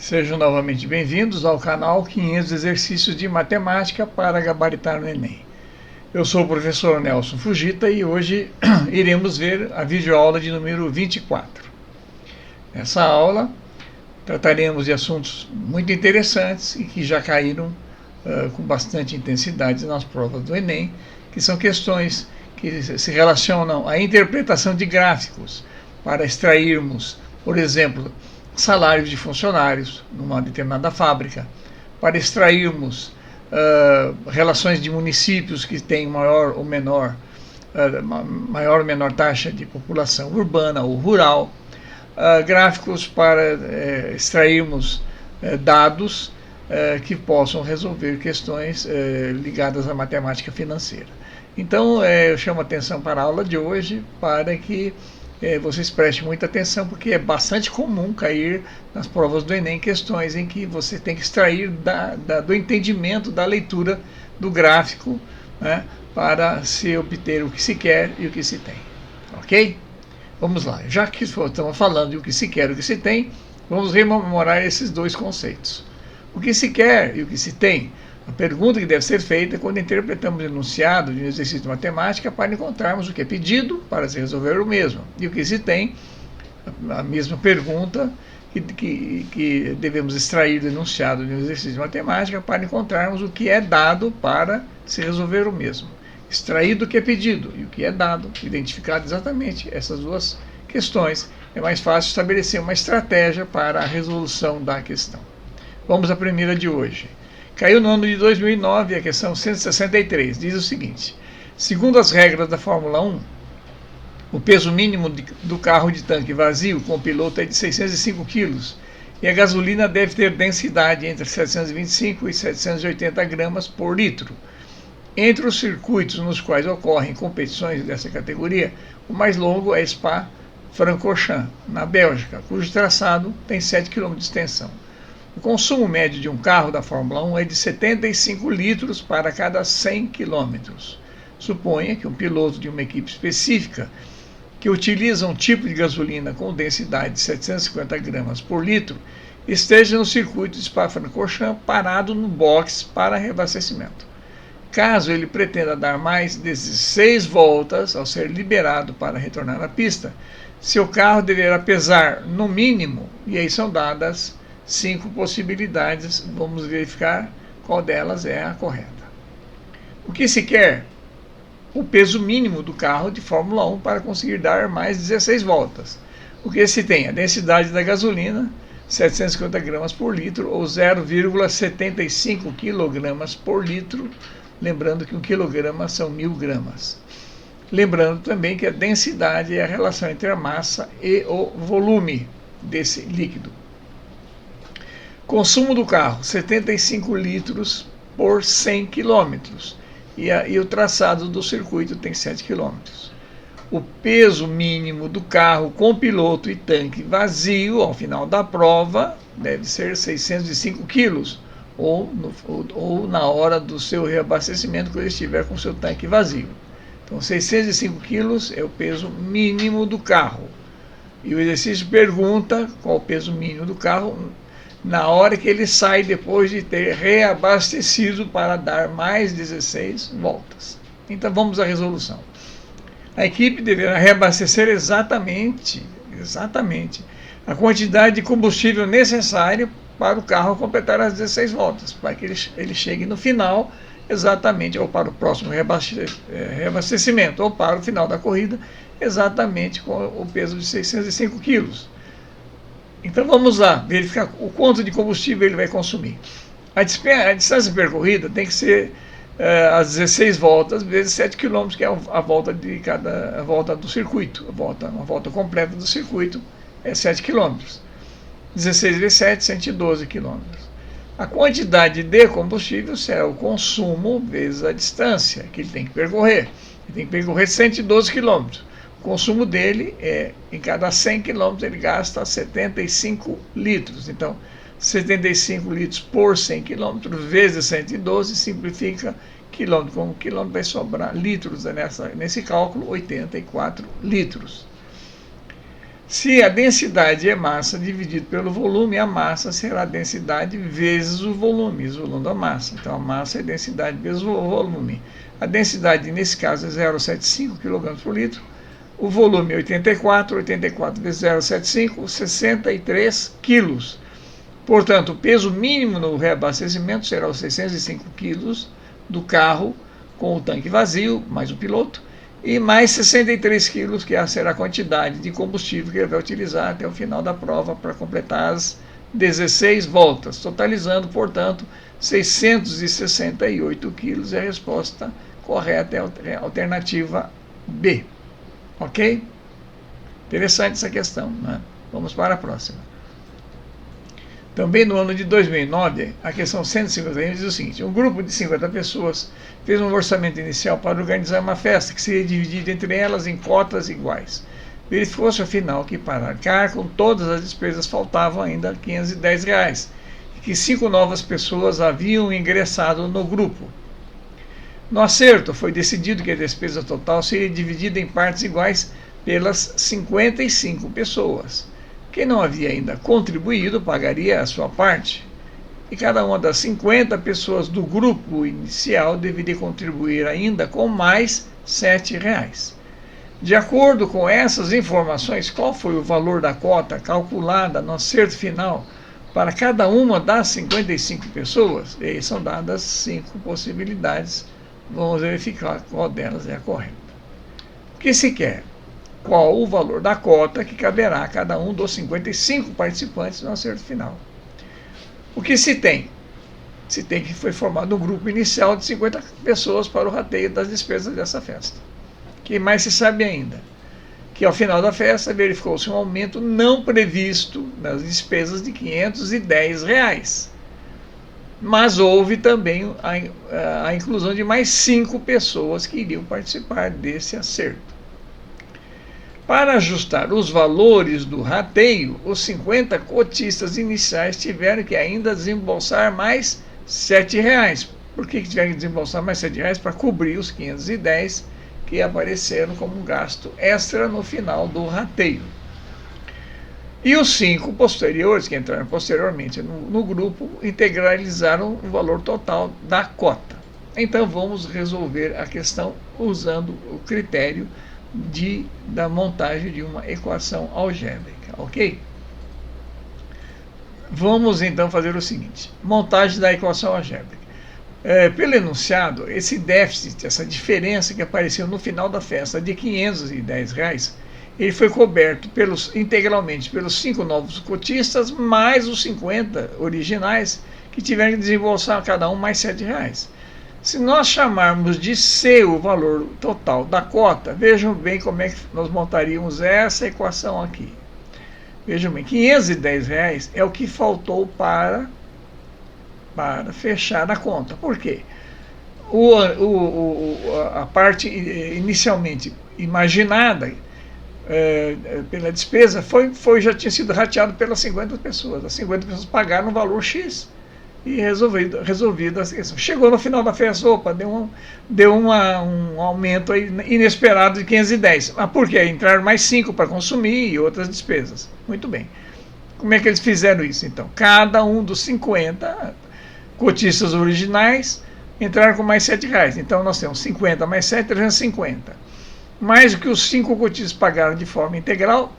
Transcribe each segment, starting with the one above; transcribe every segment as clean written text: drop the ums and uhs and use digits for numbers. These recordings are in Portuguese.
Sejam novamente bem-vindos ao canal 500 Exercícios de Matemática para Gabaritar no Enem. Eu sou o professor Nelson Fujita e hoje iremos ver a videoaula de número 24. Nessa aula, trataremos de assuntos muito interessantes e que já caíram com bastante intensidade nas provas do Enem, que são questões que se relacionam à interpretação de gráficos para extrairmos, por exemplo, salários de funcionários numa determinada fábrica, para extrairmos relações de municípios que têm maior ou menor taxa de população urbana ou rural, gráficos para extrairmos dados que possam resolver questões ligadas à matemática financeira. Então, eu chamo a atenção para a aula de hoje para que vocês prestem muita atenção, porque é bastante comum cair nas provas do Enem questões em que você tem que extrair do entendimento, da leitura do gráfico, né, para se obter o que se quer e o que se tem. Ok? Vamos lá. Já que estamos falando de o que se quer e o que se tem, vamos rememorar esses dois conceitos. O que se quer e o que se tem. A pergunta que deve ser feita é quando interpretamos o enunciado de um exercício de matemática para encontrarmos o que é pedido para se resolver o mesmo. E o que se tem, a mesma pergunta que devemos extrair do enunciado de um exercício de matemática para encontrarmos o que é dado para se resolver o mesmo. Extraído o que é pedido e o que é dado, identificado exatamente essas duas questões, é mais fácil estabelecer uma estratégia para a resolução da questão. Vamos à primeira de hoje. Caiu no ano de 2009, a questão 163, diz o seguinte: segundo as regras da Fórmula 1, o peso mínimo do carro de tanque vazio com o piloto é de 605 kg e a gasolina deve ter densidade entre 725 e 780 gramas por litro. Entre os circuitos nos quais ocorrem competições dessa categoria, o mais longo é Spa-Francorchamps, na Bélgica, cujo traçado tem 7 km de extensão. O consumo médio de um carro da Fórmula 1 é de 75 litros para cada 100 km. Suponha que um piloto de uma equipe específica que utiliza um tipo de gasolina com densidade de 750 gramas por litro esteja no circuito de Spa-Francorchamps parado no box para reabastecimento. Caso ele pretenda dar mais 16 voltas ao ser liberado para retornar à pista, seu carro deverá pesar no mínimo, e aí são dadas 5 possibilidades, vamos verificar qual delas é a correta. O que se quer? O peso mínimo do carro de Fórmula 1 para conseguir dar mais 16 voltas. O que se tem? A densidade da gasolina, 750 gramas por litro, ou 0,75 kg por litro, lembrando que 1 kg são 1000 gramas. Lembrando também que a densidade é a relação entre a massa e o volume desse líquido. Consumo do carro, 75 litros por 100 km. E o traçado do circuito tem 7 km. O peso mínimo do carro com piloto e tanque vazio, ao final da prova, deve ser 605 kg, ou na hora do seu reabastecimento, quando ele estiver com seu tanque vazio. Então, 605 kg é o peso mínimo do carro. E o exercício pergunta qual o peso mínimo do carro na hora que ele sai depois de ter reabastecido para dar mais 16 voltas. Então vamos à resolução. A equipe deverá reabastecer exatamente a quantidade de combustível necessária para o carro completar as 16 voltas, para que ele chegue no final exatamente, ou para o próximo reabastecimento, ou para o final da corrida, exatamente com o peso de 605 quilos. Então vamos lá, verificar o quanto de combustível ele vai consumir. A distância percorrida tem que ser as 16 voltas vezes 7 km, que é a volta do circuito. Uma volta completa do circuito é 7 km. 16 vezes 7, 112 km. A quantidade de combustível será o consumo vezes a distância que ele tem que percorrer. Ele tem que percorrer 112 km. O consumo dele é, em cada 100 km, ele gasta 75 litros. Então, 75 litros por 100 km vezes 112 simplifica quilômetro. Com quilômetro vai sobrar litros nesse cálculo, 84 litros. Se a densidade é massa dividido pelo volume, a massa será a densidade vezes o volume da massa. Então, a massa é densidade vezes o volume. A densidade, nesse caso, é 0,75 kg por litro. O volume é 84 vezes 0,75, 63 quilos. Portanto, o peso mínimo no reabastecimento será os 605 quilos do carro com o tanque vazio, mais o piloto, e mais 63 quilos, que será a quantidade de combustível que ele vai utilizar até o final da prova para completar as 16 voltas, totalizando, portanto, 668 quilos. É a resposta correta, é a alternativa B. Ok? Interessante essa questão, né? Vamos para a próxima. Também no ano de 2009, a questão 151 diz o seguinte: um grupo de 50 pessoas fez um orçamento inicial para organizar uma festa que seria dividida entre elas em cotas iguais. Verificou-se afinal que para arcar com todas as despesas faltavam ainda R$ 510, e que 5 novas pessoas haviam ingressado no grupo. No acerto, foi decidido que a despesa total seria dividida em partes iguais pelas 55 pessoas. Quem não havia ainda contribuído pagaria a sua parte, e cada uma das 50 pessoas do grupo inicial deveria contribuir ainda com mais R$ 7. De acordo com essas informações, qual foi o valor da cota calculada no acerto final para cada uma das 55 pessoas? E aí são dadas 5 possibilidades. Vamos verificar qual delas é a correta. O que se quer? Qual o valor da cota que caberá a cada um dos 55 participantes no acerto final? O que se tem? Se tem que foi formado um grupo inicial de 50 pessoas para o rateio das despesas dessa festa. O que mais se sabe ainda? Que ao final da festa verificou-se um aumento não previsto nas despesas de R$ 510. Mas houve também a inclusão de mais 5 pessoas que iriam participar desse acerto. Para ajustar os valores do rateio, os 50 cotistas iniciais tiveram que ainda desembolsar mais R$ 7. Por que tiveram que desembolsar mais R$ 7? Para cobrir os 510 que apareceram como um gasto extra no final do rateio. E os 5 posteriores, que entraram posteriormente no grupo, integralizaram o valor total da cota. Então vamos resolver a questão usando o critério da montagem de uma equação algébrica, ok? Vamos então fazer o seguinte: montagem da equação algébrica. Pelo enunciado, esse déficit, essa diferença que apareceu no final da festa de R$ 510, ele foi coberto integralmente pelos 5 novos cotistas, mais os 50 originais, que tiveram que desembolsar cada um mais R$ 7. Se nós chamarmos de C o valor total da cota, vejam bem como é que nós montaríamos essa equação aqui. Vejam bem, R$ 510 é o que faltou para fechar a conta. Por quê? A parte inicialmente imaginada pela despesa já tinha sido rateado pelas 50 pessoas. As 50 pessoas pagaram o valor X e resolvido a questão. Chegou no final da festa, opa, deu um aumento aí inesperado de 510. Mas por quê? Entraram mais 5 para consumir e outras despesas. Muito bem. Como é que eles fizeram isso, então? Cada um dos 50 cotistas originais entraram com mais R$ 7. Então nós temos 50 mais 7, 350. Mais o que os 5 cotistas pagaram de forma integral,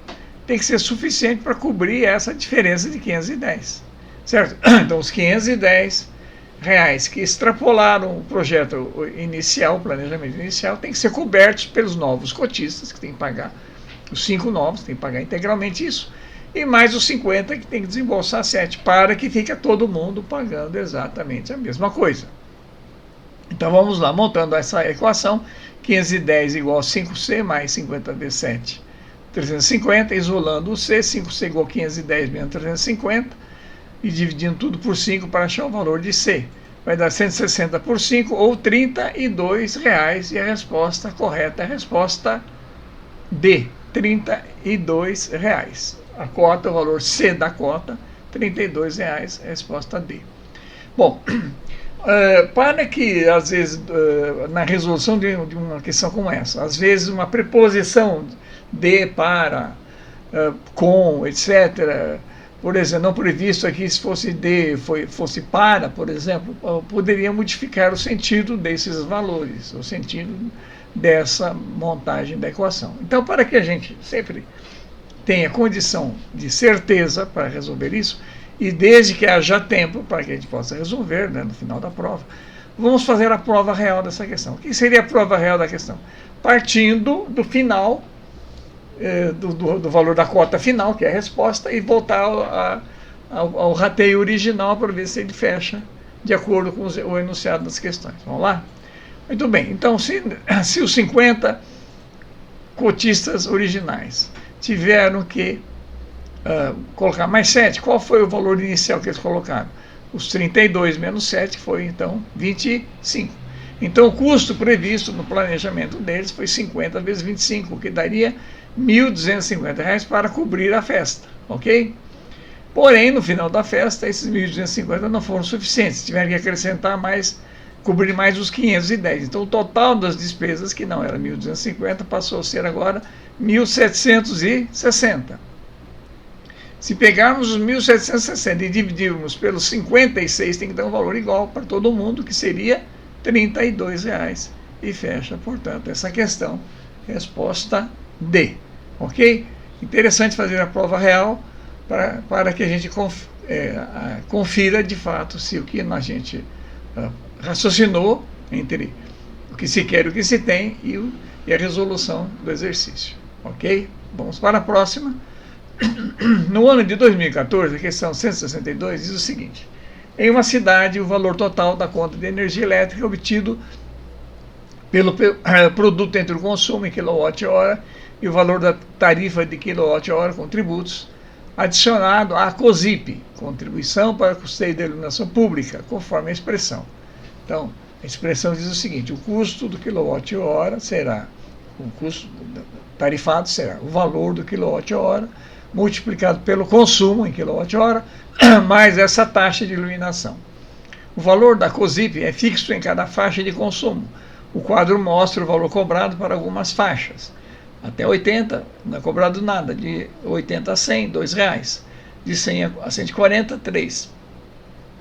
tem que ser suficiente para cobrir essa diferença de 510. Certo? Então, os R$ 510 que extrapolaram o projeto inicial, o planejamento inicial, tem que ser cobertos pelos novos cotistas, que tem que pagar, os 5 novos, tem que pagar integralmente isso, e mais os 50 que tem que desembolsar 7, para que fique todo mundo pagando exatamente a mesma coisa. Então, vamos lá, montando essa equação: 510 igual a 5C mais 50 vezes 7, 350, isolando o C, 5C igual a 510 menos 350, e dividindo tudo por 5 para achar o valor de C. Vai dar 160 por 5, ou R$ 32, e a resposta correta é a resposta D, R$ 32. A cota, o valor C da cota, R$ 32, a resposta D. Bom, para que, às vezes, na resolução de uma questão como essa, às vezes uma preposição de para com, etc., por exemplo, não previsto aqui se fosse fosse para, por exemplo, poderia modificar o sentido desses valores, o sentido dessa montagem da equação. Então, para que a gente sempre tenha condição de certeza para resolver isso, e desde que haja tempo para que a gente possa resolver, né, no final da prova, vamos fazer a prova real dessa questão. O que seria a prova real da questão? Partindo do final, do valor da cota final, que é a resposta, e voltar ao rateio original para ver se ele fecha de acordo com o enunciado das questões. Vamos lá? Muito bem. Então, se os 50 cotistas originais tiveram que colocar mais 7, qual foi o valor inicial que eles colocaram? Os 32 menos 7 foi, então, 25. Então, o custo previsto no planejamento deles foi 50 vezes 25, o que daria R$ 1.250 para cobrir a festa, ok? Porém, no final da festa, esses 1.250 não foram suficientes, tiveram que acrescentar mais, cobrir mais os 510. Então, o total das despesas, que não era 1.250, passou a ser agora 1.760. Se pegarmos os 1.760 e dividirmos pelos 56, tem que dar um valor igual para todo mundo, que seria R$ 32,00. E fecha, portanto, essa questão. Resposta D. Ok? Interessante fazer a prova real para que a gente confira de fato se o que a gente raciocinou entre o que se quer e o que se tem e a resolução do exercício. Ok? Vamos para a próxima. No ano de 2014, a questão 162 diz o seguinte: em uma cidade, o valor total da conta de energia elétrica obtido pelo produto entre o consumo em kWh e o valor da tarifa de kWh com tributos, adicionado à COSIP, Contribuição para Custeio da Iluminação Pública, conforme a expressão. Então, a expressão diz o seguinte: o custo do kWh será, o custo tarifado será o valor do kWh multiplicado pelo consumo em kWh, mais essa taxa de iluminação. O valor da COSIP é fixo em cada faixa de consumo. O quadro mostra o valor cobrado para algumas faixas. Até 80, não é cobrado nada. De 80 a 100, R$ 2,00. De 100 a 140, R$ 3,00.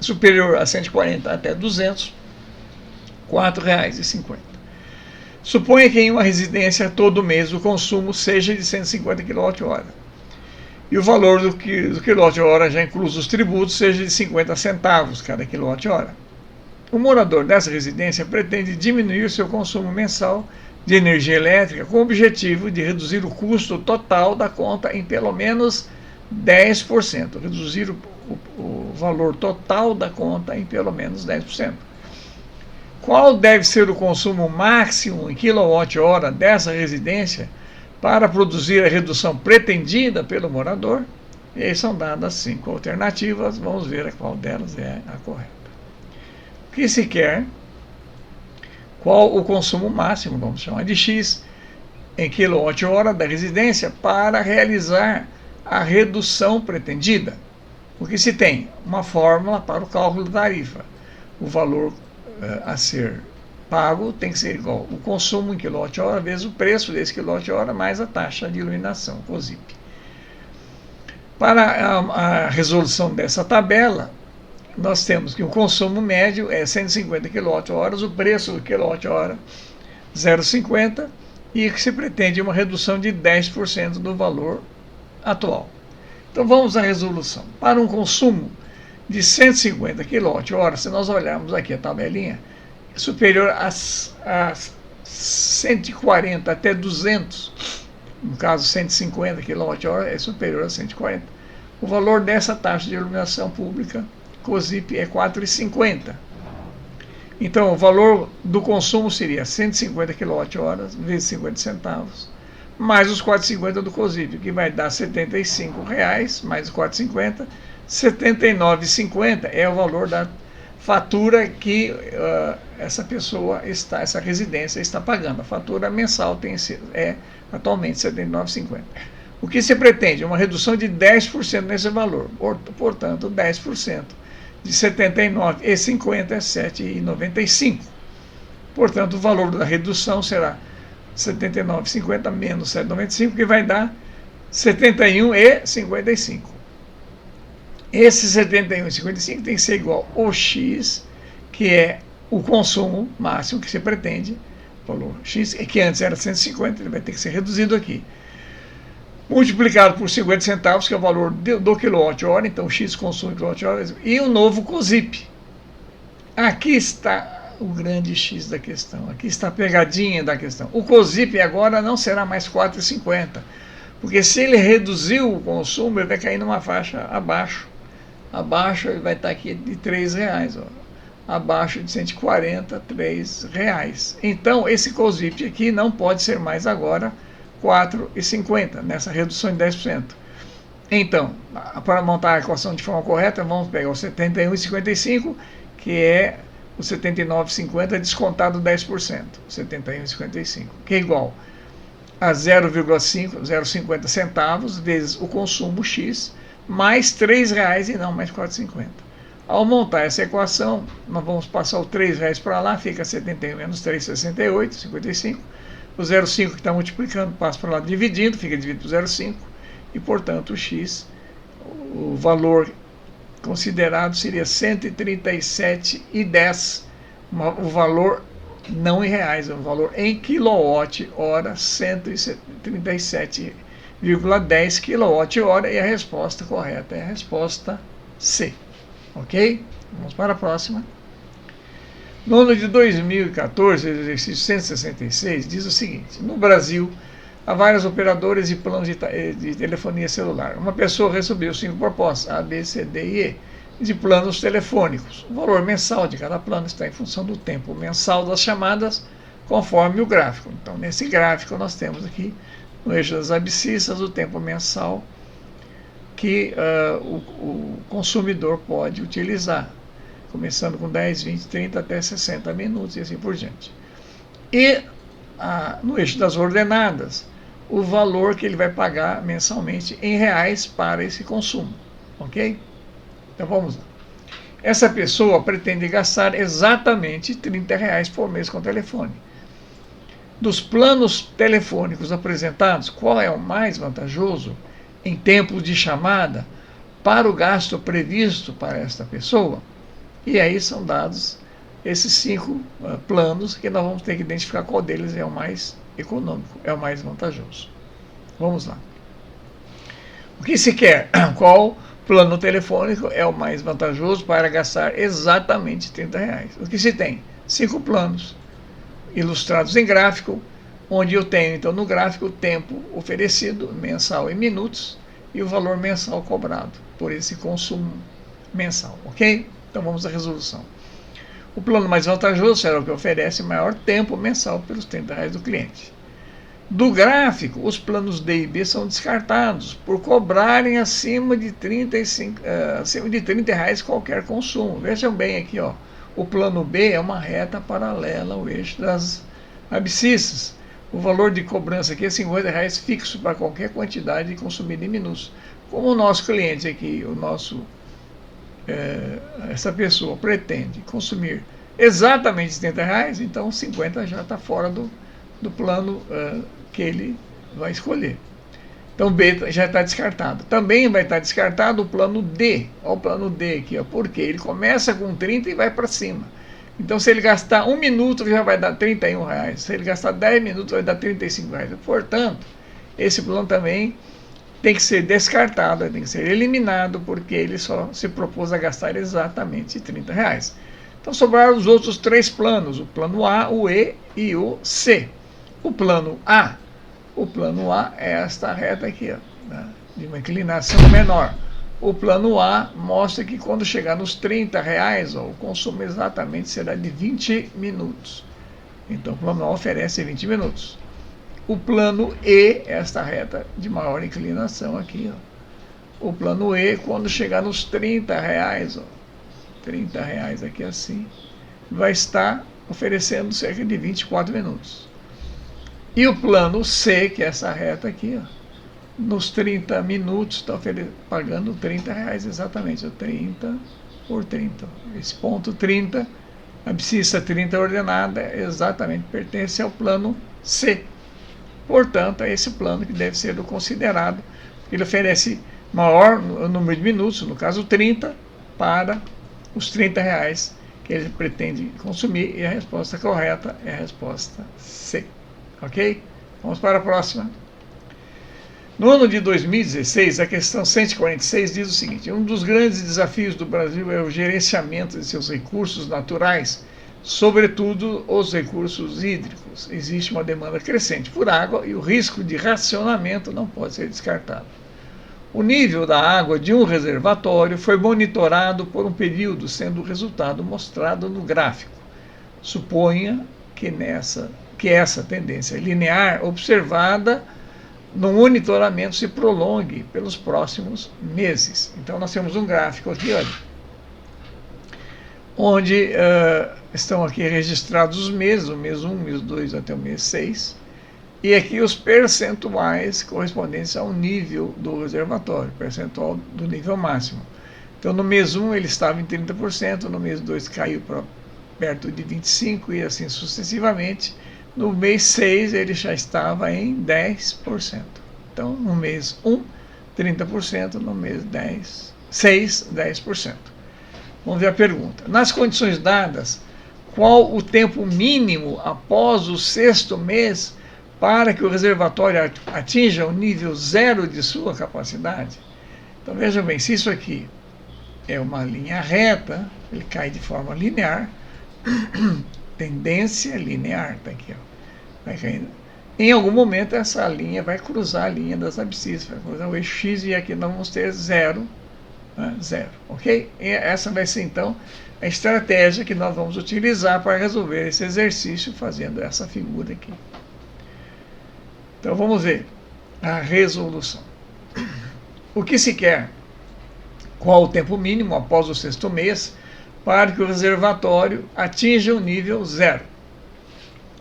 Superior a 140 até 200, R$ 4,50. Suponha que em uma residência todo mês o consumo seja de 150 kWh. E o valor do kWh, já incluso os tributos, seja de 50 centavos cada kWh. O morador dessa residência pretende diminuir o seu consumo mensal de energia elétrica com o objetivo de reduzir o custo total da conta em pelo menos 10%. Reduzir o valor total da conta em pelo menos 10%. Qual deve ser o consumo máximo em kWh dessa residência para produzir a redução pretendida pelo morador? E aí são dadas 5 alternativas, vamos ver qual delas é a correta. O que se quer? Qual o consumo máximo, vamos chamar de X, em kWh da residência para realizar a redução pretendida? O que se tem? Uma fórmula para o cálculo da tarifa. O valor a ser pago tem que ser igual o consumo em kWh vezes o preço desse kWh mais a taxa de iluminação, COSIP. Para a resolução dessa tabela, nós temos que o consumo médio é 150 kWh, o preço do kWh 0,50 e que se pretende uma redução de 10% do valor atual. Então vamos à resolução. Para um consumo de 150 kWh, se nós olharmos aqui a tabelinha, superior a 140 até 200, no caso 150 kWh é superior a 140. O valor dessa taxa de iluminação pública, COSIP, é R$ 4,50. Então, o valor do consumo seria 150 kWh vezes 50 centavos, mais os 4,50 do COSIP, que vai dar R$ 75,00, mais os 4,50, R$ 79,50 é o valor da fatura que essa residência está pagando. A fatura mensal é atualmente R$ 79,50. O que se pretende? Uma redução de 10% nesse valor. Portanto, 10% de R$ 79,50 é R$ 7,95. Portanto, o valor da redução será R$ 79,50 menos R$ 7,95, que vai dar R$ 71,55. Esse 71,55 tem que ser igual ao X, que é o consumo máximo que você pretende, valor X, que antes era 150, ele vai ter que ser reduzido aqui. Multiplicado por 50 centavos, que é o valor do quilowatt-hora, então X consumo quilowatt-hora, e o novo COSIP. Aqui está o grande X da questão, aqui está a pegadinha da questão. O COSIP agora não será mais 4,50, porque se ele reduziu o consumo, ele vai cair numa faixa abaixo. Abaixo ele vai estar aqui de R$3, abaixo de 140, R$3. Então, esse COSIP aqui não pode ser mais agora 4,50, nessa redução de 10%. Então, para montar a equação de forma correta, vamos pegar o 71,55, que é o 79,50 descontado 10%, 71,55, que é igual a 0,50 centavos vezes o consumo X, mais R$3 e não mais 4,50. Ao montar essa equação, nós vamos passar o R$3 para lá, fica 71 menos 3, 68, 55. O 0,5 que está multiplicando passa para lá dividindo, fica dividido por 0,5. E, portanto, o X, o valor considerado seria 137,10. O valor não em reais, é o valor em quilowatt-hora, 137,10 kWh, e a resposta correta é a resposta C. Ok? Vamos para a próxima. No ano de 2014, o exercício 166 diz o seguinte: no Brasil, há várias operadoras e planos de telefonia celular. Uma pessoa recebeu 5 propostas, A, B, C, D e E, de planos telefônicos. O valor mensal de cada plano está em função do tempo mensal das chamadas, conforme o gráfico. Então, nesse gráfico, nós temos aqui, no eixo das abscissas, o tempo mensal que o consumidor pode utilizar, começando com 10, 20, 30 até 60 minutos e assim por diante. E no eixo das ordenadas, o valor que ele vai pagar mensalmente em reais para esse consumo. Ok? Então vamos lá. Essa pessoa pretende gastar exatamente R$30 por mês com o telefone. Dos planos telefônicos apresentados, qual é o mais vantajoso em tempo de chamada para o gasto previsto para esta pessoa? E aí são dados esses 5 planos que nós vamos ter que identificar qual deles é o mais econômico, é o mais vantajoso. Vamos lá. O que se quer? Qual plano telefônico é o mais vantajoso para gastar exatamente R$30? O que se tem? 5 planos ilustrados em gráfico, onde eu tenho, então, no gráfico, o tempo oferecido, mensal em minutos, e o valor mensal cobrado por esse consumo mensal, ok? Então vamos à resolução. O plano mais vantajoso será o que oferece maior tempo mensal pelos R$30 do cliente. Do gráfico, os planos D e B são descartados por cobrarem acima de R$30 qualquer consumo. Vejam bem aqui, ó, o plano B é uma reta paralela ao eixo das abscissas. O valor de cobrança aqui é R$50 fixo para qualquer quantidade consumida em minutos. Como o nosso cliente aqui, essa pessoa pretende consumir exatamente R$30, então 50 já está fora do plano que ele vai escolher. Então B já está descartado. Também vai estar descartado o plano D. Olha o plano D aqui, ó, porque ele começa com 30 e vai para cima. Então, se ele gastar 1 minuto, já vai dar R$31. Se ele gastar 10 minutos, vai dar R$35. Portanto, esse plano também tem que ser descartado, tem que ser eliminado, porque ele só se propôs a gastar exatamente R$30. Então, sobraram os outros 3 planos, o plano A, o E e o C. O plano A é esta reta aqui, ó, né, de uma inclinação menor. O plano A mostra que quando chegar nos R$30, ó, o consumo exatamente será de 20 minutos. Então, o plano A oferece 20 minutos. O plano E, esta reta de maior inclinação aqui, ó. O plano E, quando chegar nos R$30, ó, R$30 aqui assim, vai estar oferecendo cerca de 24 minutos. E o plano C, que é essa reta aqui, ó, nos 30 minutos está pagando R$30 exatamente, 30 por 30. Esse ponto 30, abscissa 30 ordenada, exatamente pertence ao plano C. Portanto, é esse plano que deve ser considerado. Ele oferece maior número de minutos, no caso 30, para os R$ 30 que ele pretende consumir, e a resposta correta é a resposta C. Ok? Vamos para a próxima. No ano de 2016, a questão 146 diz o seguinte: um dos grandes desafios do Brasil é o gerenciamento de seus recursos naturais, sobretudo os recursos hídricos. Existe uma demanda crescente por água e o risco de racionamento não pode ser descartado. O nível da água de um reservatório foi monitorado por um período, sendo o resultado mostrado no gráfico. Suponha que essa tendência linear observada no monitoramento se prolongue pelos próximos meses. Então, nós temos um gráfico aqui, olha, onde estão aqui registrados os meses, o mês 1, o mês 2 até o mês 6, e aqui os percentuais correspondentes ao nível do reservatório, percentual do nível máximo. Então, no mês 1 ele estava em 30%, no mês 2 caiu para perto de 25% e assim sucessivamente. No mês 6 ele já estava em 10%. Então, no mês 1, 30%, no mês 6, 10%. Vamos ver a pergunta. Nas condições dadas, qual o tempo mínimo após o 6º mês para que o reservatório atinja o nível 0 de sua capacidade? Então, vejam bem, se isso aqui é uma linha reta, ele cai de forma linear, tendência linear, está aqui, ó. Vai caindo. Em algum momento essa linha vai cruzar a linha das abscissas, vai cruzar o eixo X e aqui nós vamos ter 0, né, 0, ok? E essa vai ser então a estratégia que nós vamos utilizar para resolver esse exercício fazendo essa figura aqui. Então vamos ver a resolução. O que se quer? Qual o tempo mínimo após o 6º mês para que o reservatório atinja o nível 0?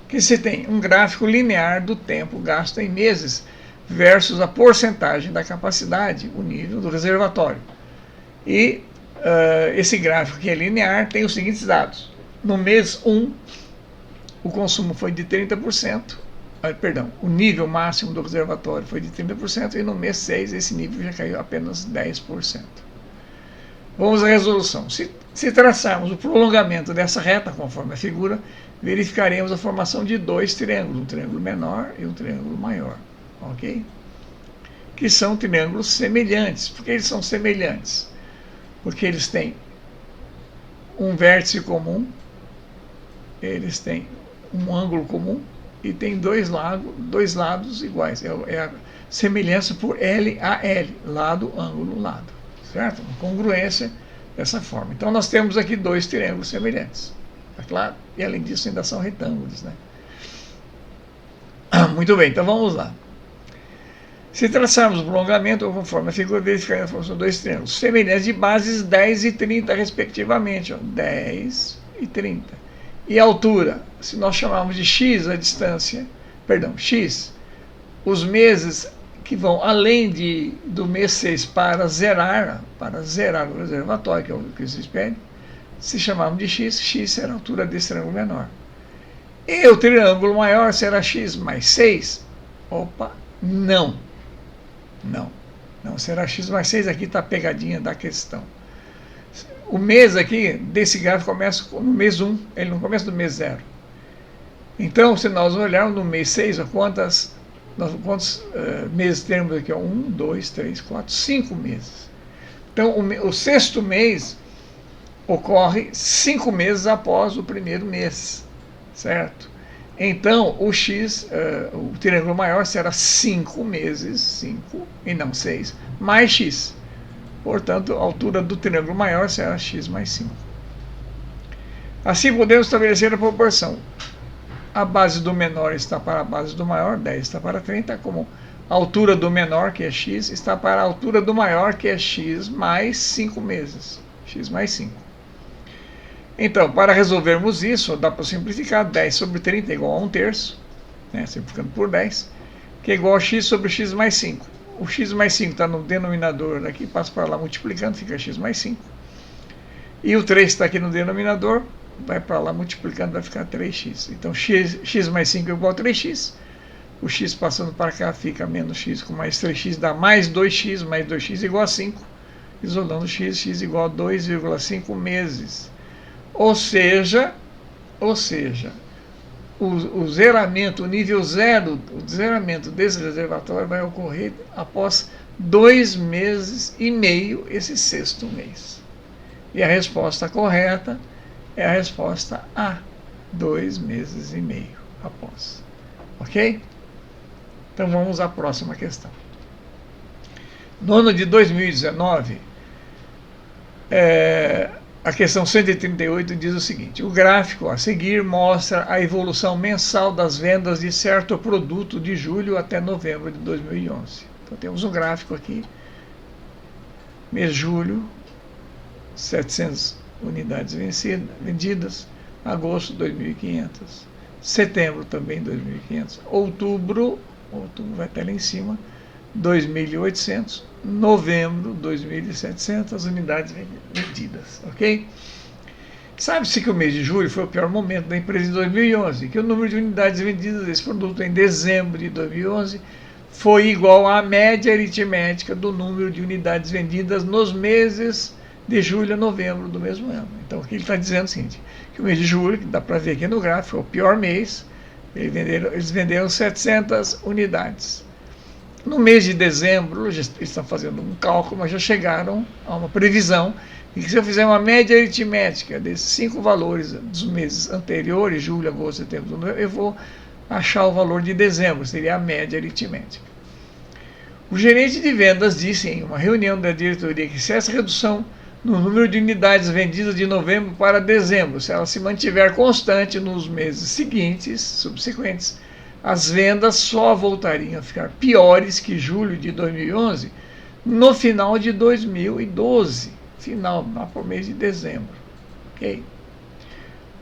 Que se tem um gráfico linear do tempo gasto em meses versus a porcentagem da capacidade, o nível do reservatório. E esse gráfico que é linear tem os seguintes dados. No mês 1, o consumo foi de 30%, o nível máximo do reservatório foi de 30%, e no mês 6 esse nível já caiu apenas 10%. Vamos à resolução. Se traçarmos o prolongamento dessa reta, conforme a figura, verificaremos a formação de dois triângulos, um triângulo menor e um triângulo maior, ok? Que são triângulos semelhantes. Por que eles são semelhantes? Porque eles têm um vértice comum, eles têm um ângulo comum e têm dois lados iguais. É a semelhança por L a L, lado, ângulo, lado, certo? Uma congruência dessa forma. Então nós temos aqui dois triângulos semelhantes, tá claro? E além disso ainda são retângulos, né? Muito bem, então vamos lá. Se traçarmos o prolongamento, conforme a figura, verificaremos a formação de dois triângulos semelhantes de bases 10 e 30 respectivamente, ó, 10 e 30. E a altura, se nós chamarmos de x a distância, x, os meses que vão além do mês 6 para zerar o reservatório, que é o que vocês pedem, se chamarmos de x será a altura desse triângulo menor. E o triângulo maior será x mais 6? Opa, não, será x mais 6, aqui está a pegadinha da questão. O mês aqui, desse gráfico, começa no mês 1, ele não começa no mês 0. Então, se nós olharmos no mês 6, quantos meses temos aqui? 1, 2, 3, 4, 5 meses. Então, o 6º mês ocorre 5 meses após o primeiro mês, certo? Então, o x, o triângulo maior será 5 meses, 5 e não 6, mais x. Portanto, a altura do triângulo maior será x mais 5. Assim, podemos estabelecer a proporção. A base do menor está para a base do maior, 10 está para 30, como a altura do menor, que é x, está para a altura do maior, que é x mais 5 meses, x mais 5. Então, para resolvermos isso, dá para simplificar. 10 sobre 30 é igual a 1/3, né, simplificando por 10, que é igual a x sobre x mais 5. O x mais 5 está no denominador aqui, passa para lá multiplicando, fica x mais 5. E o 3 está aqui no denominador, vai para lá multiplicando, vai ficar 3x. Então, x mais 5 é igual a 3x. o x passando para cá fica menos x com mais 3x dá mais 2x igual a 5. Isolando x igual a 2,5 meses. Ou seja, o zeramento, o nível zero, o zeramento desse reservatório vai ocorrer após 2 meses e meio, esse sexto mês. E a resposta correta é a resposta A, 2 meses e meio após. Ok? Então vamos à próxima questão. No ano de 2019, a questão 138 diz o seguinte: o gráfico a seguir mostra a evolução mensal das vendas de certo produto de julho até novembro de 2011. Então temos um gráfico aqui, mês de julho, 700 unidades vendidas, agosto 2.500, setembro também 2.500, outubro vai até lá em cima, 2.800, novembro 2.700 unidades vendidas, ok? Sabe-se que o mês de julho foi o pior momento da empresa em 2011, que o número de unidades vendidas desse produto em dezembro de 2011 foi igual à média aritmética do número de unidades vendidas nos meses de julho a novembro do mesmo ano. Então aqui ele está dizendo o seguinte, que o mês de julho, que dá para ver aqui no gráfico, é o pior mês, eles venderam 700 unidades. No mês de dezembro, eles estão fazendo um cálculo, mas já chegaram a uma previsão e que se eu fizer uma média aritmética desses 5 valores dos meses anteriores, julho, agosto, setembro, novembro, eu vou achar o valor de dezembro, seria a média aritmética. O gerente de vendas disse em uma reunião da diretoria que se essa redução no número de unidades vendidas de novembro para dezembro, se ela se mantiver constante nos meses subsequentes, as vendas só voltariam a ficar piores que julho de 2011 no final de 2012, lá por mês de dezembro. Okay?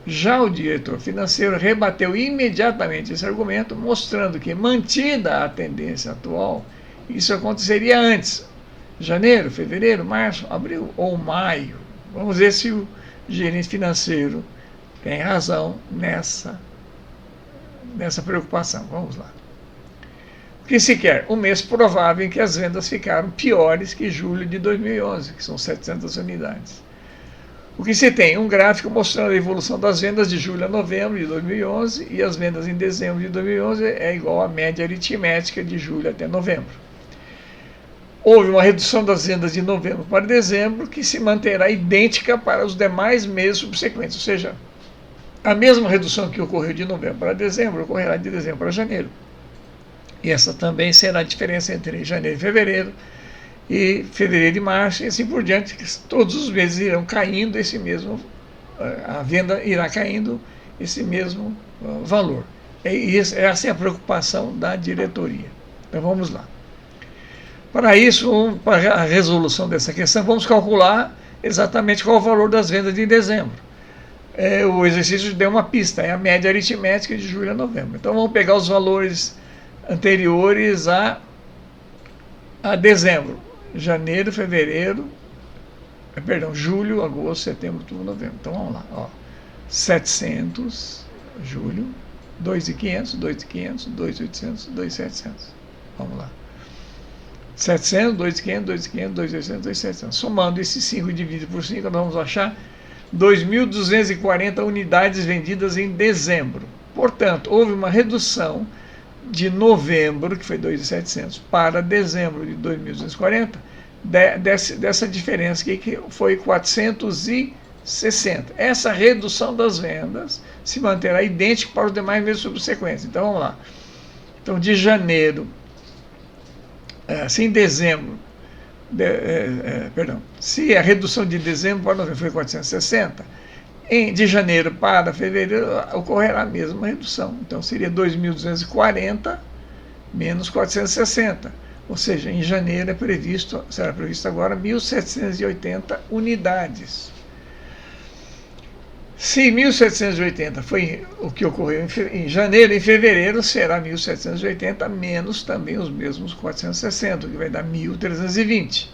Já o diretor financeiro rebateu imediatamente esse argumento, mostrando que, mantida a tendência atual, isso aconteceria antes, janeiro, fevereiro, março, abril ou maio. Vamos ver se o gerente financeiro tem razão nessa preocupação. Vamos lá. O que se quer? Um mês provável em que as vendas ficaram piores que julho de 2011, que são 700 unidades. O que se tem? Um gráfico mostrando a evolução das vendas de julho a novembro de 2011 e as vendas em dezembro de 2011 é igual à média aritmética de julho até novembro. Houve uma redução das vendas de novembro para dezembro que se manterá idêntica para os demais meses subsequentes, ou seja, a mesma redução que ocorreu de novembro para dezembro ocorrerá de dezembro para janeiro. E essa também será a diferença entre janeiro e fevereiro e março, e assim por diante, que todos os meses irão caindo a venda irá caindo esse mesmo valor. Essa é a preocupação da diretoria. Então vamos lá. Para isso, para a resolução dessa questão, vamos calcular exatamente qual é o valor das vendas de dezembro. O exercício deu uma pista, é a média aritmética de julho a novembro. Então vamos pegar os valores anteriores a dezembro. Julho, agosto, setembro, outubro, novembro. Então vamos lá. Ó. 700, julho, 2.500, 2.500, 2.800, 2.700. Vamos lá. 700, 2.500, 2.500, 2.800, 2.700. Somando esses 5 dividido por 5, nós vamos achar 2.240 unidades vendidas em dezembro. Portanto, houve uma redução de novembro, que foi 2.700, para dezembro de 2.240, dessa diferença aqui, que foi 460. Essa redução das vendas se manterá idêntica para os demais meses subsequentes. Então, vamos lá. Então, de janeiro, se a redução de dezembro para novembro foi 460, de janeiro para fevereiro ocorrerá a mesma redução. Então seria 2.240 menos 460. Ou seja, em janeiro será previsto agora 1.780 unidades. Se 1.780 foi o que ocorreu em janeiro, em fevereiro será 1.780 menos também os mesmos 460, que vai dar 1.320.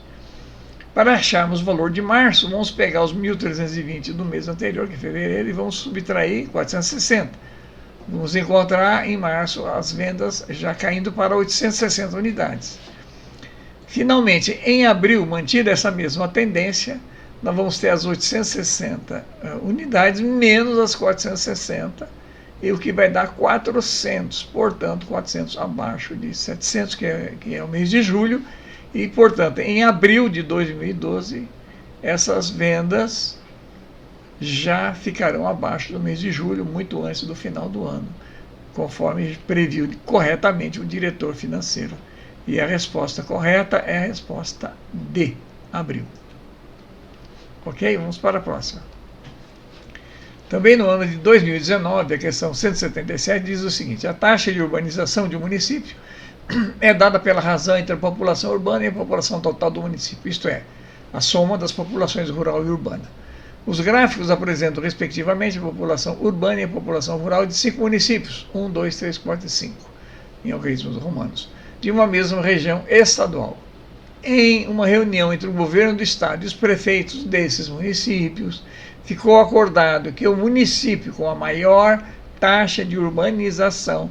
Para acharmos o valor de março, vamos pegar os 1.320 do mês anterior, que é fevereiro, e vamos subtrair 460. Vamos encontrar em março as vendas já caindo para 860 unidades. Finalmente, em abril, mantida essa mesma tendência, nós vamos ter as 860 unidades menos as 460, e o que vai dar 400, portanto, 400 abaixo de 700, que é o mês de julho, e, portanto, em abril de 2012, essas vendas já ficarão abaixo do mês de julho, muito antes do final do ano, conforme previu corretamente o diretor financeiro. E a resposta correta é a resposta D, abril. Ok? Vamos para a próxima. Também no ano de 2019, a questão 177 diz o seguinte: a taxa de urbanização de um município é dada pela razão entre a população urbana e a população total do município, isto é, a soma das populações rural e urbana. Os gráficos apresentam, respectivamente, a população urbana e a população rural de 5 municípios, 1, 2, 3, 4 e 5, em algarismos romanos, de uma mesma região estadual. Em uma reunião entre o governo do estado e os prefeitos desses municípios, ficou acordado que o município com a maior taxa de urbanização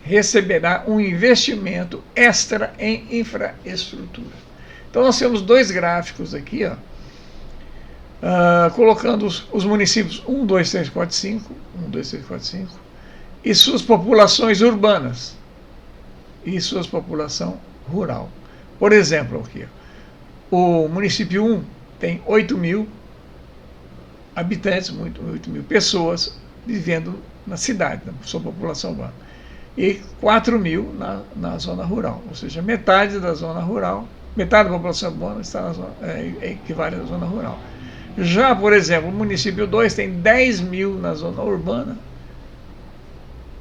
receberá um investimento extra em infraestrutura. Então nós temos dois gráficos aqui, ó, colocando os municípios 1, 2, 3, 4, 5, 1, 2, 3, 4, 5, e suas populações urbanas e suas população rural. Por exemplo, aqui, o município 1 tem 8 mil habitantes, 8 mil pessoas vivendo na cidade, na sua população urbana, e 4 mil na zona rural, ou seja, metade da zona rural, metade da população urbana está na zona, equivale à zona rural. Já, por exemplo, o município 2 tem 10 mil na zona urbana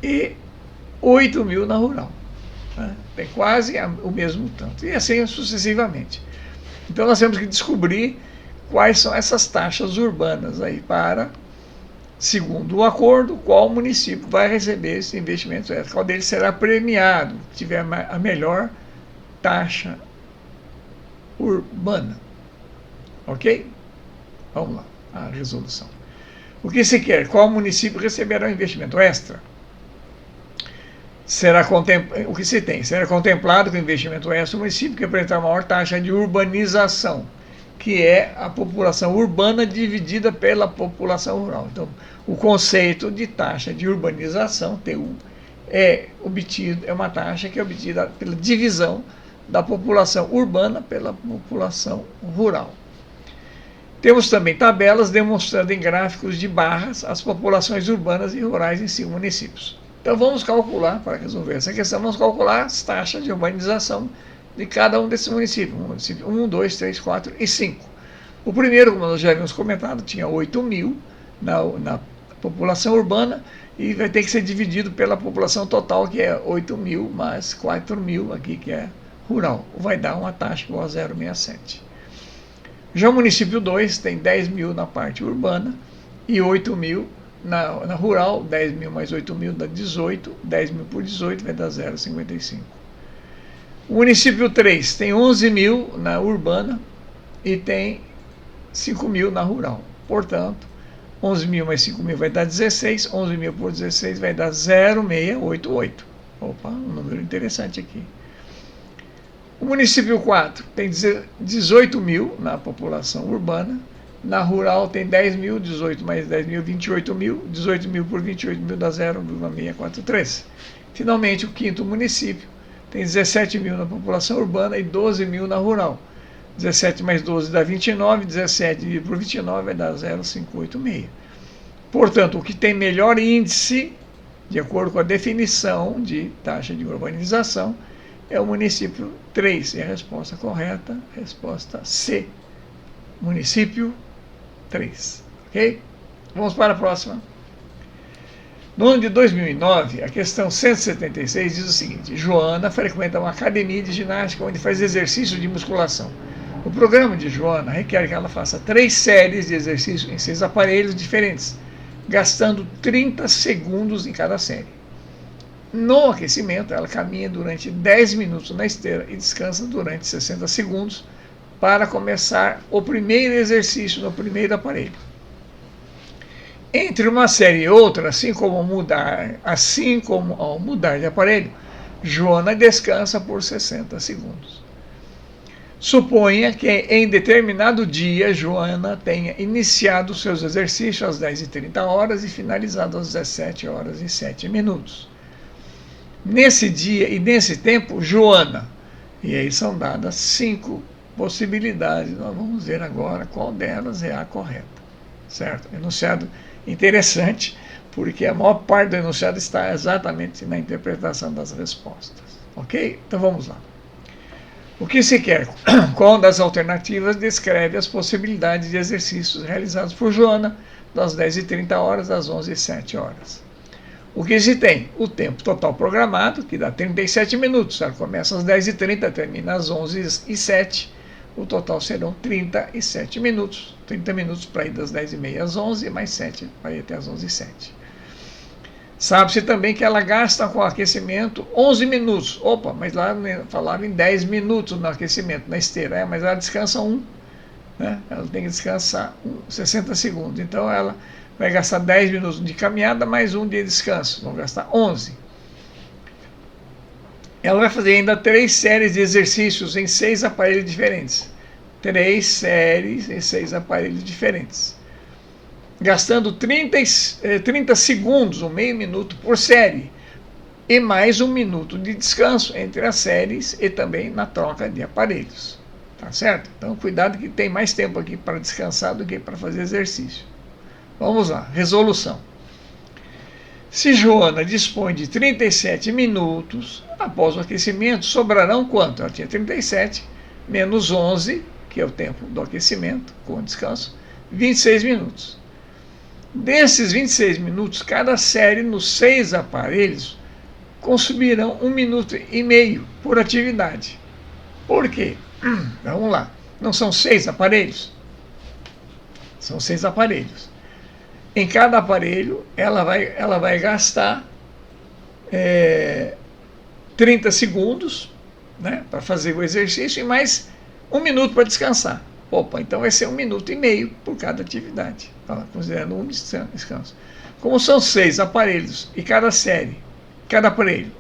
e 8 mil na rural. Né? Tem quase o mesmo tanto. E assim sucessivamente. Então nós temos que descobrir quais são essas taxas urbanas aí para, segundo o acordo, qual município vai receber esse investimento extra, qual deles será premiado, que tiver a melhor taxa urbana. Ok? Vamos lá, a resolução. O que se quer? Qual município receberá um investimento extra? O que se tem? Será contemplado com investimento extra o município que apresentar maior taxa de urbanização, que é a população urbana dividida pela população rural. Então, o conceito de taxa de urbanização, TU, é uma taxa que é obtida pela divisão da população urbana pela população rural. Temos também tabelas demonstrando em gráficos de barras as populações urbanas e rurais em 5 municípios. Então vamos calcular, para resolver essa questão, vamos calcular as taxas de urbanização de cada um desses municípios. Município 1, 2, 3, 4 e 5. O primeiro, como nós já havíamos comentado, tinha 8 mil na população urbana e vai ter que ser dividido pela população total, que é 8 mil mais 4 mil aqui, que é rural. Vai dar uma taxa igual a 0,67. Já o município 2 tem 10 mil na parte urbana e 8 mil na rural. 10 mil mais 8 mil dá 18, 10 mil por 18 vai dar 0,55. O município 3 tem 11 mil na urbana e tem 5 mil na rural. Portanto, 11 mil mais 5 mil vai dar 16, 11 mil por 16 vai dar 0,688. Opa, um número interessante aqui. O município 4 tem 18 mil na população urbana, na rural tem 10 mil, 18 mais 10 mil, 28 mil, 18 mil por 28 mil dá 0,643. Finalmente, o quinto município tem 17 mil na população urbana e 12 mil na rural. 17 mais 12 dá 29, 17 mil por 29 vai dar 0,586. Portanto, o que tem melhor índice, de acordo com a definição de taxa de urbanização, é o município 3. E a resposta correta, resposta C. Município 3. Ok? Vamos para a próxima. No ano de 2009, a questão 176 diz o seguinte: Joana frequenta uma academia de ginástica onde faz exercício de musculação. O programa de Joana requer que ela faça 3 séries de exercício em 6 aparelhos diferentes, gastando 30 segundos em cada série. No aquecimento, ela caminha durante 10 minutos na esteira e descansa durante 60 segundos para começar o primeiro exercício no primeiro aparelho. Entre uma série e outra, ao mudar de aparelho, Joana descansa por 60 segundos. Suponha que em determinado dia Joana tenha iniciado seus exercícios às 10h30 e finalizado às 17h07. Nesse dia e nesse tempo, Joana, e aí são dadas 5 possibilidades, nós vamos ver agora qual delas é a correta, certo? Enunciado interessante, porque a maior parte do enunciado está exatamente na interpretação das respostas, ok? Então vamos lá. O que se quer? Qual das alternativas descreve as possibilidades de exercícios realizados por Joana das 10h30 às 11h07? O que se tem? O tempo total programado, que dá 37 minutos. Ela começa às 10h30, termina às 11h07. O total serão 37 minutos. 30 minutos para ir das 10h30 às 11h, mais 7 para ir até às 11h07. Sabe-se também que ela gasta com aquecimento 11 minutos. Opa, mas lá falaram em 10 minutos no aquecimento, na esteira. Mas ela descansa 1. Né? Ela tem que descansar 60 segundos. Então ela vai gastar 10 minutos de caminhada mais 1 de descanso. Vão gastar 11. Ela vai fazer ainda 3 séries de exercícios em 6 aparelhos diferentes. 3 séries em 6 aparelhos diferentes. Gastando 30 segundos, meio minuto por série. E mais 1 minuto de descanso entre as séries e também na troca de aparelhos. Tá certo? Então cuidado que tem mais tempo aqui para descansar do que para fazer exercício. Vamos lá, resolução. Se Joana dispõe de 37 minutos, após o aquecimento, sobrarão quanto? Ela tinha 37, menos 11, que é o tempo do aquecimento, com descanso, 26 minutos. Desses 26 minutos, cada série nos 6 aparelhos consumirão 1,5 minuto por atividade. Por quê? Vamos lá. Não são 6 aparelhos? São 6 aparelhos. Em cada aparelho, ela vai gastar 30 segundos, né, para fazer o exercício e mais 1 minuto para descansar. Opa, então vai ser 1,5 minuto por cada atividade, tá? Considerando um descanso. Como são 6 aparelhos e cada aparelho,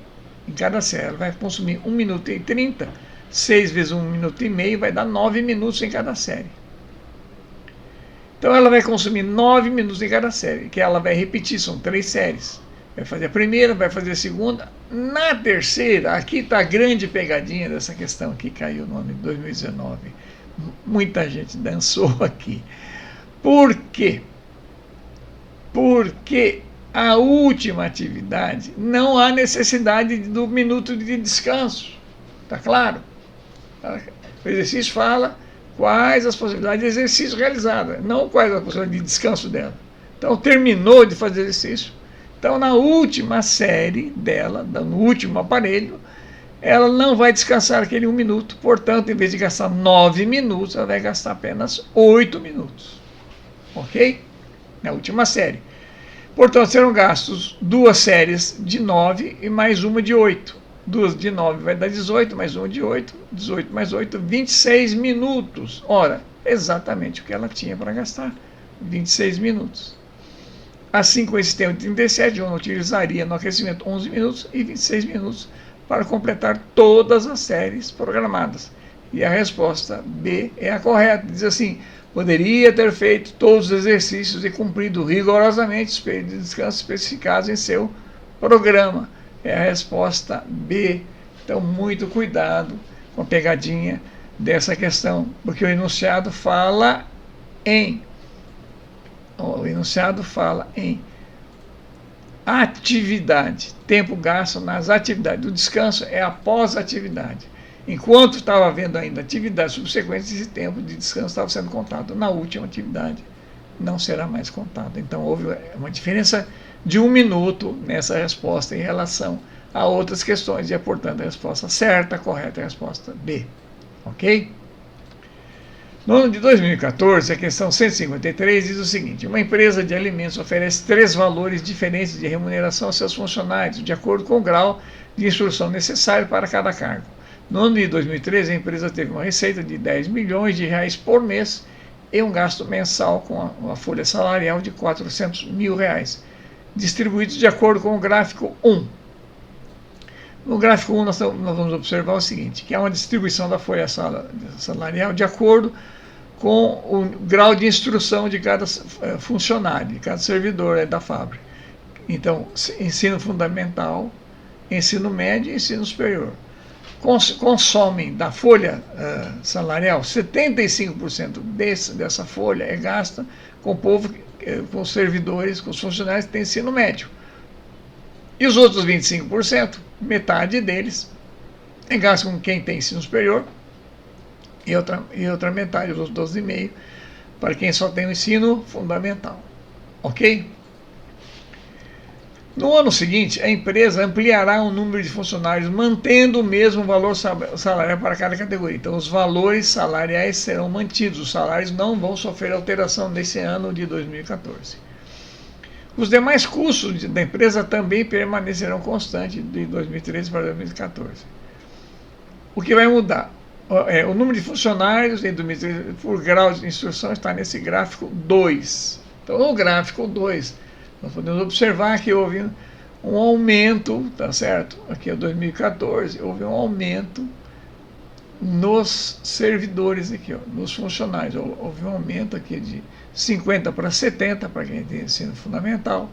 em cada série, ela vai consumir 1,30 minuto, 6 vezes 1,5 minuto vai dar 9 minutos em cada série. Então ela vai consumir 9 minutos em cada série, que ela vai repetir, são 3 séries. Vai fazer a primeira, vai fazer a segunda. Na terceira, aqui está a grande pegadinha dessa questão que caiu no ano de 2019. Muita gente dançou aqui. Por quê? Porque a última atividade não há necessidade do minuto de descanso. Está claro? O exercício fala quais as possibilidades de exercício realizadas, não quais as possibilidades de descanso dela. Então, terminou de fazer exercício. Então, na última série dela, no último aparelho, ela não vai descansar aquele 1 minuto. Portanto, em vez de gastar 9 minutos, ela vai gastar apenas 8 minutos. Ok? Na última série. Portanto, serão gastos 2 séries de 9 e mais uma de 8. 2 de 9 vai dar 18, mais 1 de 8, 18 mais 8, 26 minutos. Ora, exatamente o que ela tinha para gastar, 26 minutos. Assim, com esse tempo de 37, Joana utilizaria no aquecimento 11 minutos e 26 minutos para completar todas as séries programadas. E a resposta B é a correta. Diz assim, poderia ter feito todos os exercícios e cumprido rigorosamente os períodos de descanso especificados em seu programa. É a resposta B. Então, muito cuidado com a pegadinha dessa questão, porque o enunciado fala em atividade, tempo gasto nas atividades. O descanso é após a atividade. Enquanto estava havendo ainda atividades subsequentes, esse tempo de descanso estava sendo contado. Na última atividade, não será mais contado. Então, houve uma diferença de 1 minuto nessa resposta em relação a outras questões. E é, portanto, a resposta certa, correta, é a resposta B. Ok? No ano de 2014, a questão 153 diz o seguinte: uma empresa de alimentos oferece 3 valores diferentes de remuneração aos seus funcionários, de acordo com o grau de instrução necessário para cada cargo. No ano de 2013, a empresa teve uma receita de R$ 10 milhões por mês e um gasto mensal com a folha salarial de R$400 mil, distribuídos de acordo com o gráfico 1. No gráfico 1 nós vamos observar o seguinte, que há uma distribuição da folha salarial de acordo com o grau de instrução de cada funcionário, de cada servidor da fábrica. Então, ensino fundamental, ensino médio e ensino superior. Consomem da folha salarial, 75% dessa folha é gasta com o povo, com os servidores, com os funcionários que têm ensino médio. E os outros 25%, metade deles, é gasto com quem tem ensino superior e outra metade, os outros 12,5%, para quem só tem o ensino fundamental. Ok? No ano seguinte, a empresa ampliará o número de funcionários, mantendo o mesmo valor salarial para cada categoria. Então, os valores salariais serão mantidos, os salários não vão sofrer alteração nesse ano de 2014. Os demais custos da empresa também permanecerão constantes de 2013 para 2014. O que vai mudar? O número de funcionários em 2013 por grau de instrução está nesse gráfico 2. Então, no gráfico 2, nós podemos observar que houve um aumento, tá certo? Aqui é 2014, houve um aumento nos servidores aqui, ó, nos funcionários. Houve um aumento aqui de 50 para 70 para quem tem ensino fundamental,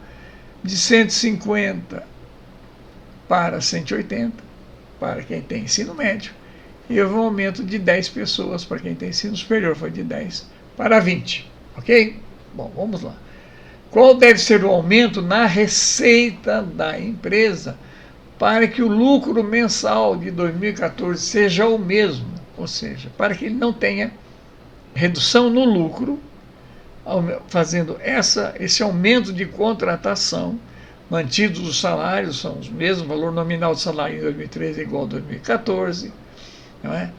de 150 para 180 para quem tem ensino médio, e houve um aumento de 10 pessoas para quem tem ensino superior, foi de 10 para 20, ok? Bom, vamos lá. Qual deve ser o aumento na receita da empresa para que o lucro mensal de 2014 seja o mesmo, ou seja, para que ele não tenha redução no lucro, fazendo esse aumento de contratação, mantidos os salários, são os mesmos, o valor nominal de salário em 2013 é igual a 2014, não é?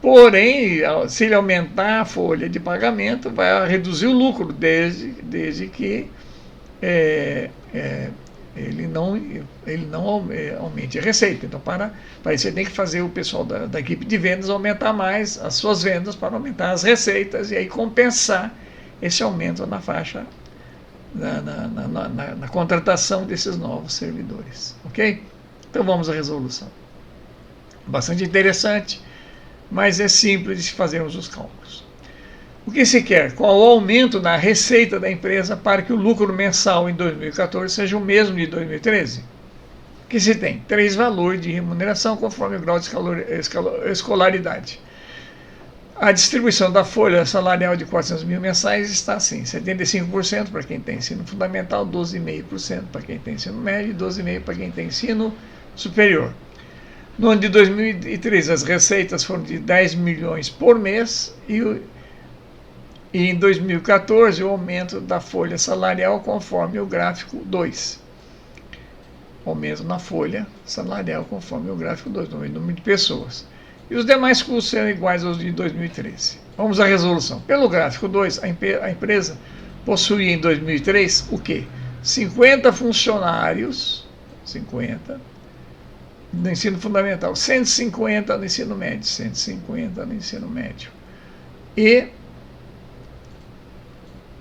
Porém, se ele aumentar a folha de pagamento, vai reduzir o lucro, desde que ele não aumente a receita. Então, para isso, ele tem que fazer o pessoal da equipe de vendas aumentar mais as suas vendas para aumentar as receitas e aí compensar esse aumento na faixa, na contratação desses novos servidores. Ok? Então, vamos à resolução. Bastante interessante, mas é simples de fazermos os cálculos. O que se quer? Qual o aumento na receita da empresa para que o lucro mensal em 2014 seja o mesmo de 2013? O que se tem? 3 valores de remuneração conforme o grau de escolaridade. A distribuição da folha salarial de 400 mil mensais está assim: 75% para quem tem ensino fundamental, 12,5% para quem tem ensino médio e 12,5% para quem tem ensino superior. No ano de 2013, as receitas foram de 10 milhões por mês e em 2014, o aumento da folha salarial conforme o gráfico 2. Aumento na folha salarial conforme o gráfico 2, no número de pessoas. E os demais custos serão iguais aos de 2013. Vamos à resolução. Pelo gráfico 2, a empresa possuía em 2003 o quê? 50 funcionários, 50 no ensino fundamental, 150 no ensino médio, 150 no ensino médio e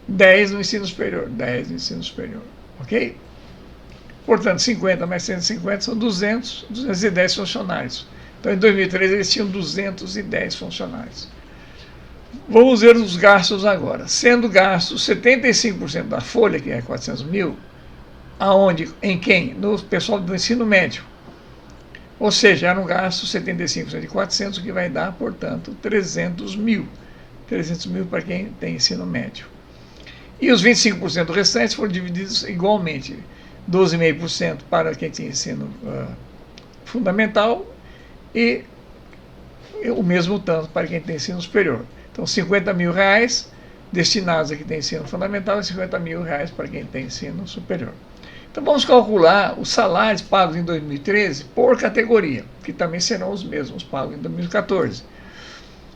10 no ensino superior, 10 no ensino superior, ok? Portanto, 50 mais 150 são 210 funcionários. Então, em 2013, eles tinham 210 funcionários. Vamos ver os gastos agora. Sendo gastos 75% da folha, que é 400 mil, aonde, em quem? No pessoal do ensino médio. Ou seja, era um gasto 75% de 400, que vai dar, portanto, 300 mil. 300 mil para quem tem ensino médio. E os 25% restantes foram divididos igualmente. 12,5% para quem tem ensino fundamental e o mesmo tanto para quem tem ensino superior. Então, 50 mil reais destinados a quem tem ensino fundamental e 50 mil reais para quem tem ensino superior. Então, vamos calcular os salários pagos em 2013 por categoria, que também serão os mesmos pagos em 2014.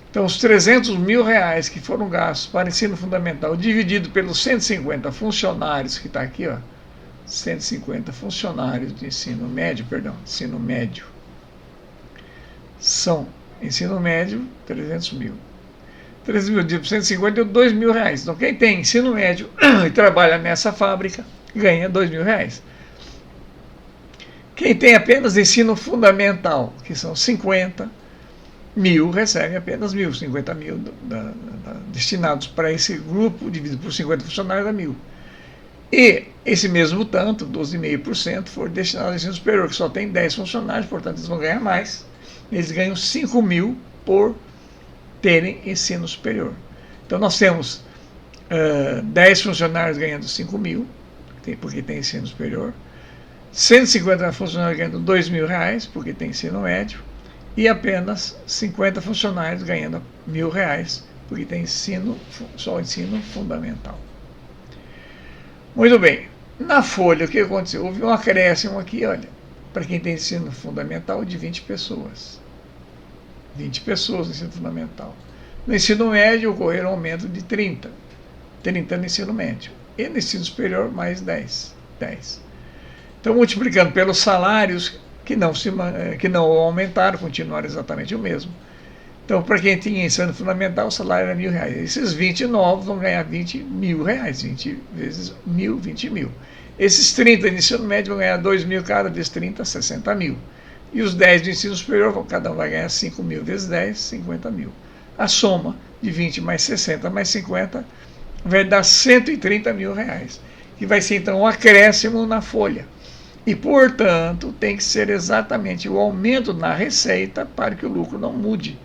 Então, os 300 mil reais que foram gastos para ensino fundamental, dividido pelos 150 funcionários, que está aqui, ó, 150 funcionários de ensino médio, são ensino médio, 300 mil. 13 mil dividido por 150 deu 2 mil reais. Então quem tem ensino médio e trabalha nessa fábrica ganha 2 mil reais. Quem tem apenas ensino fundamental, que são 50 mil, recebe apenas 1.000, 50 mil destinados para esse grupo, dividido por 50 funcionários, dá 1.000. E esse mesmo tanto, 12,5%, for destinado ao ensino superior, que só tem 10 funcionários, portanto eles vão ganhar mais. Eles ganham 5 mil por terem ensino superior. Então nós temos 10 funcionários ganhando 5 mil, porque tem ensino superior, 150 funcionários ganhando 2 mil reais, porque tem ensino médio, e apenas 50 funcionários ganhando 1.000 reais, porque tem só ensino fundamental. Muito bem. Na folha, o que aconteceu? Houve um acréscimo aqui, olha, para quem tem ensino fundamental, de 20 pessoas. 20 pessoas no ensino fundamental. No ensino médio, ocorreram um aumento de 30. 30 no ensino médio. E no ensino superior, mais 10. Então, multiplicando pelos salários, que não aumentaram, continuaram exatamente o mesmo. Então, para quem tinha ensino fundamental, o salário era 1.000 reais. Esses 20 novos vão ganhar 20 mil reais. 20 vezes 1.000, 20 mil. Esses 30 de ensino médio vão ganhar 2 mil, cada vez 30, 60 mil. E os 10 do ensino superior, cada um vai ganhar 5 mil vezes 10, 50 mil. A soma de 20 mais 60 mais 50 vai dar 130 mil reais. Que vai ser, então, um acréscimo na folha. E, portanto, tem que ser exatamente o aumento na receita para que o lucro não mude,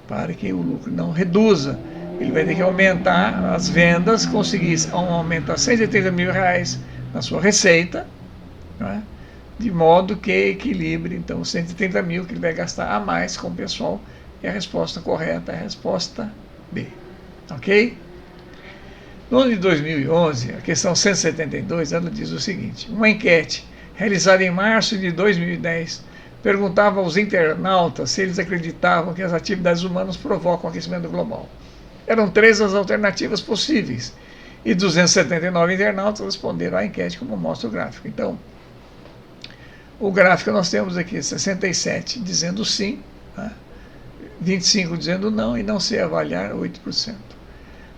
para que o lucro não reduza. Ele vai ter que aumentar as vendas, conseguir aumentar 130 mil reais na sua receita, não é? De modo que equilibre, então, 130 mil que ele vai gastar a mais com o pessoal. E a resposta correta é a resposta B. Ok? No ano de 2011, a questão 172, ela diz o seguinte: uma enquete realizada em março de 2010 perguntava aos internautas se eles acreditavam que as atividades humanas provocam o aquecimento global. Eram 3 as alternativas possíveis e 279 internautas responderam à enquete, como mostra o gráfico. Então, o gráfico nós temos aqui 67 dizendo sim, né? 25 dizendo não e não sei avaliar 8%.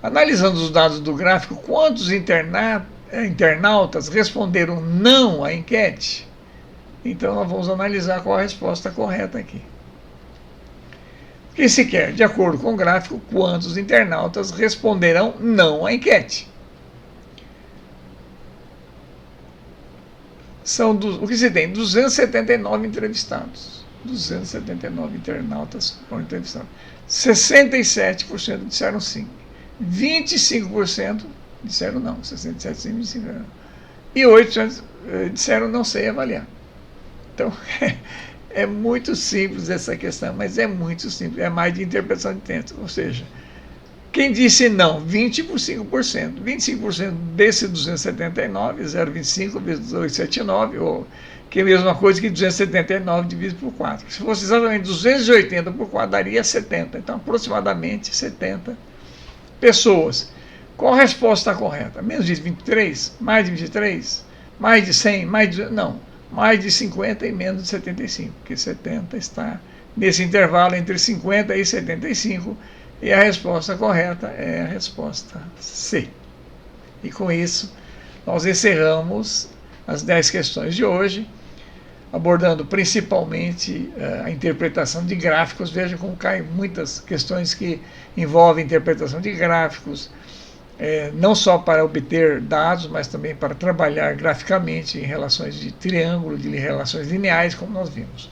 Analisando os dados do gráfico, quantos internautas responderam não à enquete? Então nós vamos analisar qual a resposta correta aqui. O que se quer? De acordo com o gráfico, quantos internautas responderão não à enquete? O que se tem? 279 entrevistados. 279 internautas foram entrevistados. 67% disseram sim. 25% disseram não. 67% sim, 25% não. E 8% disseram não sei avaliar. Então, é muito simples essa questão, mas é muito simples. É mais de interpretação de texto. Ou seja, quem disse não? 20 por 5%. 25% desse 279, 0,25 vezes 279, ou que é a mesma coisa que 279 dividido por 4. Se fosse exatamente 280 por 4, daria 70. Então, aproximadamente 70 pessoas. Qual a resposta correta? Menos de 23? Mais de 23? Mais de 100? Não. Mais de 50 e menos de 75. Porque 70 está nesse intervalo entre 50 e 75. E a resposta correta é a resposta C. E com isso, nós encerramos as 10 questões de hoje, abordando principalmente a interpretação de gráficos. Veja como caem muitas questões que envolvem interpretação de gráficos, não só para obter dados, mas também para trabalhar graficamente em relações de triângulo, de relações lineares, como nós vimos.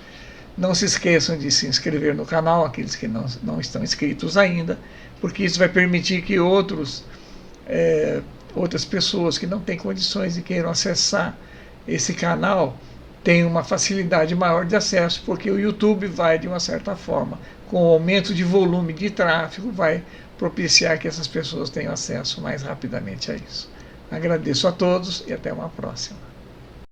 Não se esqueçam de se inscrever no canal, aqueles que não estão inscritos ainda, porque isso vai permitir que outras pessoas que não têm condições e queiram acessar esse canal tenham uma facilidade maior de acesso, porque o YouTube vai, de uma certa forma, com o aumento de volume de tráfego, vai propiciar que essas pessoas tenham acesso mais rapidamente a isso. Agradeço a todos e até uma próxima.